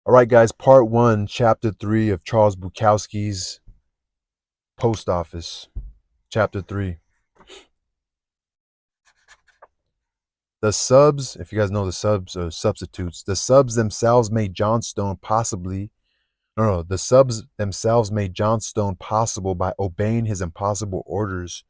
All right, guys, part one, chapter 3 of Charles Bukowski's Post Office. Chapter 3. The subs, if you guys know the subs or substitutes, the subs themselves made Johnstone possibly. No, the subs themselves made Johnstone possible by obeying his impossible orders.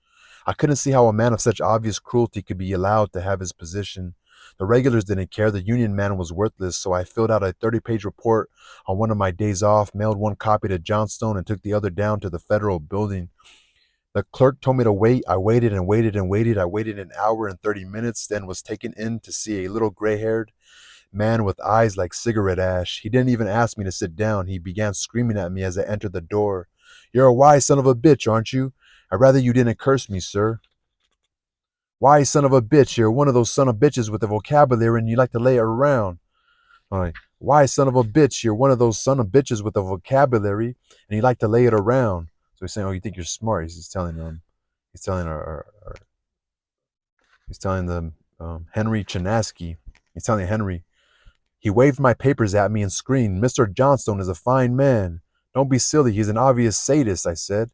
I couldn't see how a man of such obvious cruelty could be allowed to have his position. The regulars didn't care. The Union man was worthless, so I filled out a 30-page report on one of my days off, mailed one copy to Johnstone, and took the other down to the federal building. The clerk told me to wait. I waited and waited and waited. I waited an hour and 30 minutes, then was taken in to see a little gray-haired man with eyes like cigarette ash. He didn't even ask me to sit down. He began screaming at me as I entered the door. "You're a wise son of a bitch, aren't you? I'd rather you didn't curse me, sir." "Why, son of a bitch? You're one of those son of bitches with the vocabulary and you like to lay it around." All right. "Why, son of a bitch? You're one of those son of bitches with the vocabulary and you like to lay it around." So he's saying, "Oh, you think you're smart?" He's telling them, he's telling he's telling them, Henry Chinaski. He's telling Henry. He waved my papers at me and screamed, "Mr. Johnstone is a fine man." "Don't be silly. He's an obvious sadist," I said.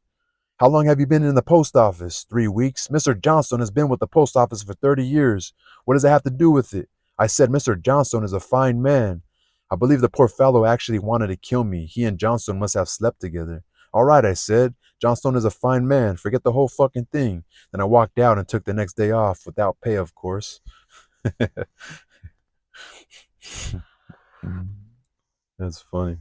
"How long have you been in the post office?" "3 weeks." "Mr. Johnstone has been with the post office for 30 years. What does that have to do with it?" I said, "Mr. Johnstone is a fine man." I believe the poor fellow actually wanted to kill me. He and Johnstone must have slept together. "All right," I said. "Johnstone is a fine man. Forget the whole fucking thing." Then I walked out and took the next day off, without pay, of course. That's funny.